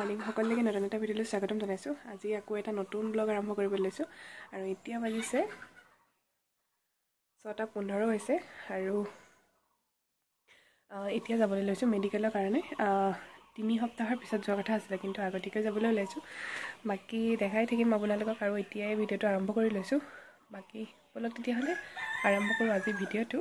Morning সকলোকে নতুন এটা ভিডিঅ'লৈ স্বাগতম জনাইছোঁ। আজি আকৌ এটা নতুন ব্লগ আৰম্ভ কৰিবলৈ লৈছোঁ আৰু এতিয়া বাজিছে 6:15 হৈছে আৰু এতিয়া যাবলৈ লৈছোঁ মেডিকেলৰ কাৰণে। 3 সপ্তাহৰ পিছত যোৱা কথা আছিলে, কিন্তু আগতীয়াকৈ যাবলৈ ওলাইছোঁ। বাকী দেখাই থাকিম আপোনালোকক আৰু এতিয়াই ভিডিঅ'টো আৰম্ভ কৰি লৈছোঁ। বাকী বলক তেতিয়াহ'লে আৰম্ভ কৰোঁ আজি ভিডিঅ'টো।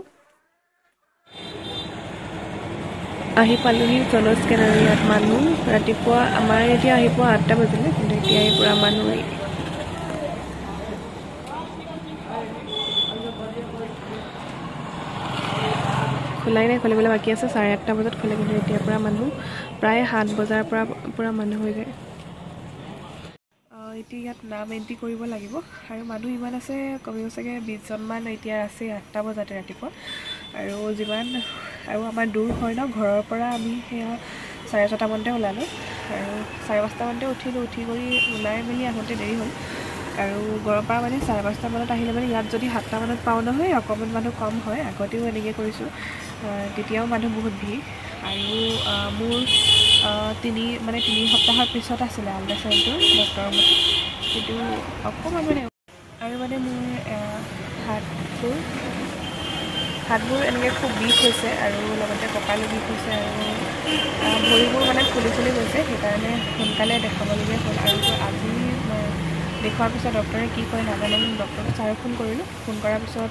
আহি পালোহি জল স্কেনাৰ। ইয়াত মানুহ ৰাতিপুৱা আমাৰ এতিয়া আহি পোৱা 8টা বাজিলে, কিন্তু এতিয়া আহি পূৰা মানুহ খোলাই নাই, খুলিবলৈ বাকী আছে। 8:30 বজাত খোলে, কিন্তু এতিয়া পূৰা মানুহ প্ৰায় 7 বজাৰ পৰা পূৰা মানুহ হৈ যায়। এতিয়া ইয়াত নাম এণ্ট্ৰি কৰিব লাগিব আৰু মানুহ ইমান আছে, কমেও চাগে 20জনমান এতিয়া আছে 8টা বজাতে ৰাতিপুৱা। আৰু আৰু আমাৰ দূৰ হয় ন ঘৰৰ পৰা, আমি সেয়া 6:30 মানতে ওলালোঁ আৰু 5:30 মানতে উঠি কৰি ওলাই মেলি আহোঁতে দেৰি হ'ল। আৰু ঘৰৰ পৰা মানে 5:30 মানত আহিলে মানে ইয়াত যদি 7টা মানত পাওঁ নহয়, অকণমান মানুহ কম হয়। আগতেও এনেকৈ কৰিছোঁ, তেতিয়াও মানুহ বহুত ভিৰ। আৰু মোৰ 3 সপ্তাহৰ পিছত আছিলে আল্ট্ৰাচাউণ্ডটো ডক্টৰৰ মতে, কিন্তু অকণমান আৰু মোৰ হাতবোৰ এনেকৈ খুব বিষ হৈছে আৰু লগতে কঁকালো বিষ হৈছে আৰু ভৰিবোৰ ফুলি গৈছে। সেইকাৰণে সোনকালে দেখাবলগীয়া হ'ল। আৰু আজি দেখুৱাৰ পিছত ডক্টৰে কি কয় নাজানো, ডক্টৰক ছাৰক ফোন কৰিলোঁ। ফোন কৰাৰ পিছত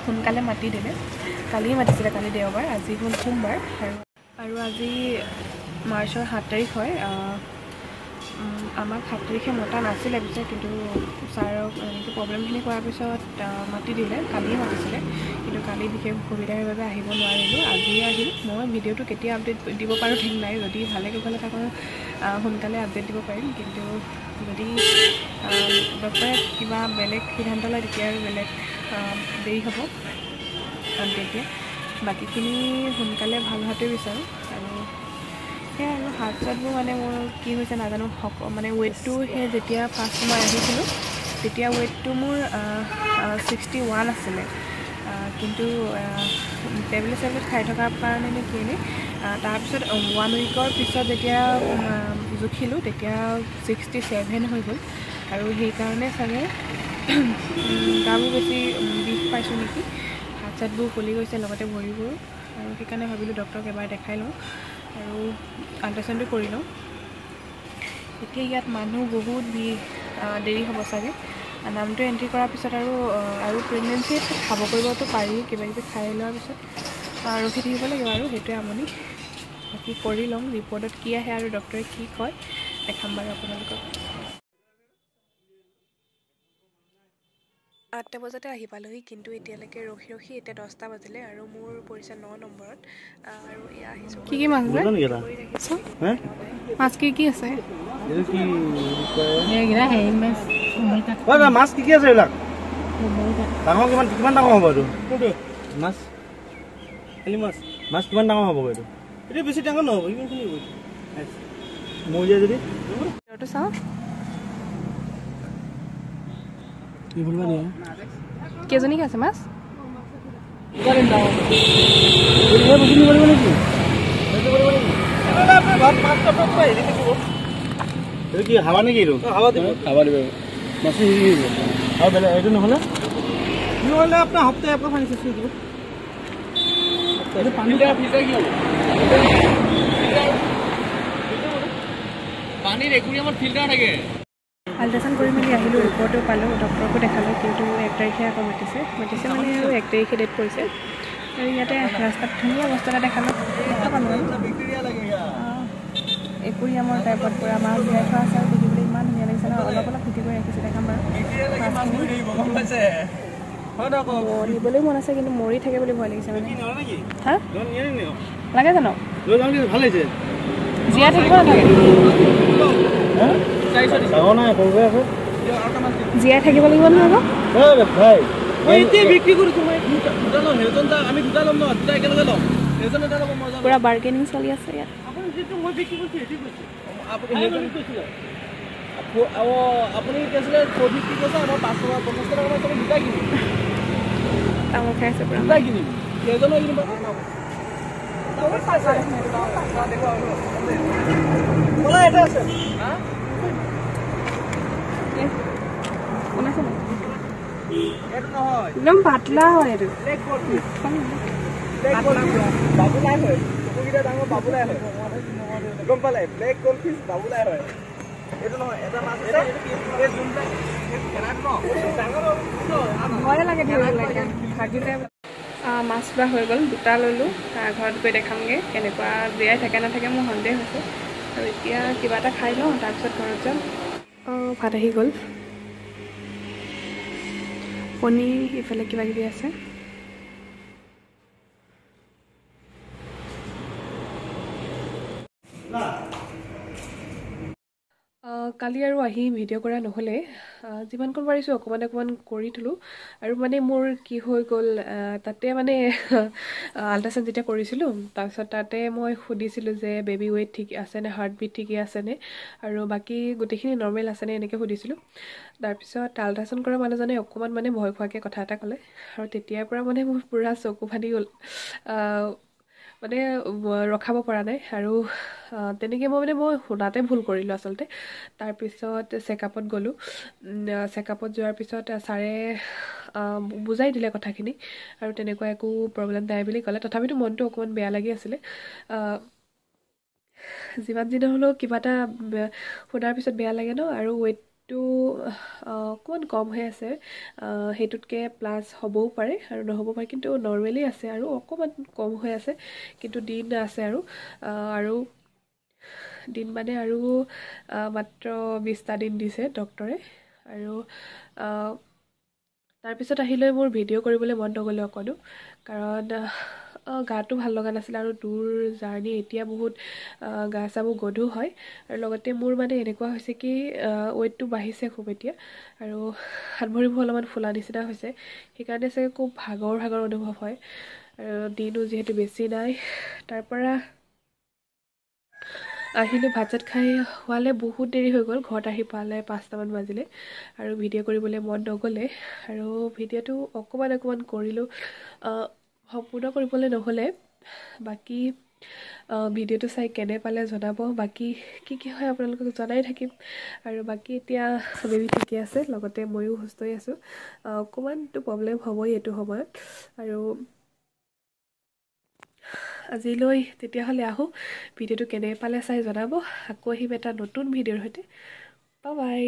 সোনকালে মাতি দিলে। কালিয়ে মাতিছিলে, কালি দেওবাৰ, আজি হ'ল সোমবাৰ। আৰু আজি মাৰ্চৰ 7 তাৰিখ হয়। আমাক 7 তাৰিখে মতা নাছিলে পিছে, কিন্তু ছাৰক এনেকৈ প্ৰব্লেমখিনি কৰাৰ পিছত মাতি দিলে। কালিয়ে মাতিছিলে, কিন্তু কালি বিশেষ অসুবিধাৰ বাবে আহিব নোৱাৰিলোঁ। আজিয়ে আহিল। মই ভিডিঅ'টো কেতিয়া আপডেট দিব পাৰোঁ ঠিক নাই। যদি ভালে কুশলে থাকোঁ সোনকালে আপডেট দিব পাৰিম, কিন্তু যদি ডক্টৰে কিবা বেলেগ সিদ্ধান্ত লয় তেতিয়া আৰু বেলেগ দেৰি হ'ব আপডেট দিয়া। বাকীখিনি সোনকালে ভাল হোৱাটোৱে বিচাৰোঁ। আৰু সেয়াই আৰু হাত চাতবোৰ মোৰ কি হৈছে নাজানো। ৱেইটটো সেই যেতিয়া ফাৰ্ষ্ট মই আহিছিলোঁ তেতিয়া ৱেইটটো মোৰ 61 আছিলে, কিন্তু টেবলেট খাই থকাৰ কাৰণে নে কি নে, তাৰপিছত 1 উইকৰ পিছত যেতিয়া জুখিলোঁ তেতিয়া 67 হৈ গ'ল। আৰু সেইকাৰণে চাগে গাবোৰ বেছি বিষ পাইছোঁ নেকি, হাত চাতবোৰ ফুলি গৈছে, লগতে ভৰিবোৰ। আৰু সেইকাৰণে ভাবিলোঁ ডক্টৰক এবাৰ দেখাই লওঁ আৰু আল্ট্ৰাচাউণ্ডটো কৰি লওঁ। এতিয়া ইয়াত মানুহ বহুত ভিৰ, দেৰি হ'ব চাগে। নামটো এণ্ট্ৰি কৰাৰ পিছত আৰু প্ৰেগনেঞ্চিত খাব কৰিবতো পাৰি, কিবাকিবি খাই লোৱাৰ পিছত ৰখি থাকিব লাগিব আৰু সেইটোৱে আমনি। বাকী কৰি লওঁ, ৰিপৰ্টত কি আহে আৰু ডক্টৰে কি কয় দেখাম বাৰু আপোনালোকক। 8টা বজাতে আহি পালোহি, কিন্তু এতিয়ালৈকে ৰখি এতিয়া 10টা বাজিলে আৰু মোৰ পৰিছে 9 নম্বৰত। আৰু এয়া আহিছোঁ। কি মাছ আছে? মাছ কি আছে? মাছ কি আছে এইবিলাক? ডাঙৰ কিমান ডাঙৰ হ'ব এইটো মাছ? খালি মাছ কিমান ডাঙৰ হ'ব এইটো? এইটো বেছি ডাঙৰ নহ'ব, ইমানখিনি হ'ব। মৰি যায় যদি চাওঁ কেইজনীকে আছে মাছ? কি হাৱা নেকি? এইটো হাৱা দিব মাছ আৰু বেলেগ এইটো নহ'লে আপোনাৰ সপ্তাহে আপোনাৰ পানী চেষ্টা দিব। পানীৰ একুৰিয়ামত ফিল্টাৰ থাকে। আল্ট্ৰাচাউণ্ড কৰি মেলি আহিলোঁ, ৰিপৰ্টো পালোঁ, ডক্টৰকো দেখালোঁ, কিন্তু 1 তাৰিখে আকৌ মাতিছে আৰু 1 তাৰিখে ডেট পৰিছে। আৰু ইয়াতে ৰাস্তাত ধুনীয়া বস্তু এটা দেখালোঁ, দেখা পালোঁ আৰু একুৰিয়ামৰ টাইপত পূৰা মাছ দিয়াই থোৱা আছে আৰু দেখিবলৈ ইমান ধুনীয়া লাগিছে ন। অলপ ফুটি কৰি ৰাখিছে, দেখাম বাৰু মাছখিনি। নিবলৈ মন আছে, কিন্তু মৰি থাকে বুলি ভয় লাগিছে হা লাগে জানো? জীয়াই থাকিব নাথাকে, জীয়াই থাকিব লাগিব নহয় আকৌ। পুৰা বাৰ্গেনিং চলি আছে ইয়াত। তামোল খাই আছে পুৰা। একদম পাতলা হয় এইটো বাবুলাই হয় চকুকেইটা ডাঙৰ বাবুলাই হয় গম পালে ব্লেক গোল্ডফিছ বাবুলাই হয় এইটো নহয় এটা মাছ ভয় লাগে ভাজিলে মাছ লোৱা হৈ গ'ল দুটা ল'লোঁ ঘৰত গৈ দেখামগৈ কেনেকুৱা জীয়াই থাকে নাথাকে মোৰ সন্দেহ হৈছে আৰু এতিয়া কিবা এটা খাই লওঁ তাৰপিছত ঘৰত যাম ভাত আহি গ'ল কণী ইফালে কিবা কিবি আছে কালি আৰু আহি ভিডিঅ' কৰা নহ'লে যিমানকণ পাৰিছোঁ অকণমান কৰি থলোঁ আৰু মানে মোৰ কি হৈ গ'ল তাতে মানে আল্ট্ৰাচাউণ্ড যেতিয়া কৰিছিলোঁ তাৰপিছত তাতে মই সুধিছিলোঁ যে বেবী ৱেইট ঠিক আছেনে হাৰ্টবিট ঠিকেই আছেনে আৰু বাকী গোটেইখিনি নৰ্মেল আছেনে এনেকৈ সুধিছিলোঁ তাৰপিছত আল্ট্ৰাচাউণ্ড কৰা মানুহজনে অকণমান মানে ভয় খোৱাকৈ কথা এটা ক'লে আৰু তেতিয়াৰ পৰা মানে মোৰ পূৰা চকু ফাটি গ'ল মানে ৰখাব পৰা নাই আৰু তেনেকৈ মই শুনাতে ভুল কৰিলোঁ আচলতে তাৰপিছত চেকআপত গ'লোঁ চেকআপত যোৱাৰ পিছত ছাৰে বুজাই দিলে কথাখিনি আৰু তেনেকুৱা একো প্ৰব্লেম নাই বুলি ক'লে তথাপিতো মনটো অকণমান বেয়া লাগি আছিলে যিমান যি নহ'লেও কিবা এটা শুনাৰ পিছত বেয়া লাগে ন আৰু ৱেইটটো অকণমান কম হৈ আছে সেইটোতকৈ প্লাছ হ'বও পাৰে আৰু নহ'ব পাৰে কিন্তু নৰ্মেলি আছে আৰু অকণমান কম হৈ আছে কিন্তু দিন আছে আৰু দিন মানে আৰু মাত্ৰ 20টা দিন দিছে ডক্টৰে আৰু তাৰপিছত আহিলৈ মোৰ ভিডিঅ' কৰিবলৈ মন নগ'লে অকণো কাৰণ গাটো ভাল লগা নাছিলে আৰু দূৰ জাৰ্ণি এতিয়া বহুত গা চাবোৰ গধুৰ হয় আৰু লগতে মোৰ মানে এনেকুৱা হৈছে কি ৱেইটটো বাঢ়িছে খুব এতিয়া আৰু হাত ভৰিবোৰ অলপমান ফুলা নিচিনা হৈছে সেইকাৰণে চাগে খুব ভাগৰ অনুভৱ হয় আৰু দিনো যিহেতু বেছি নাই তাৰপৰা আহিলোঁ ভাত চাত খাই হোৱালে বহুত দেৰি হৈ গ'ল ঘৰত আহি পালে 5টামান বাজিলে আৰু ভিডিঅ' কৰিবলৈ মন নগ'লে আৰু ভিডিঅ'টো অকণমান কৰিলোঁ সম্পূৰ্ণ কৰিবলৈ নহ'লে বাকী ভিডিঅ'টো চাই কেনে পালে জনাব বাকী কি হয় আপোনালোকক জনাই থাকিম আৰু বাকী এতিয়া বেবী ঠিকে আছে লগতে ময়ো সুস্থ হৈ আছোঁ অকণমানটো প্ৰব্লেম হ'বই এইটো সময়ত আৰু আজিলৈ তেতিয়াহ'লে আহোঁ ভিডিঅ'টো কেনে পালে চাই জনাব আকৌ আহিম এটা নতুন ভিডিঅ'ৰ সৈতে বাই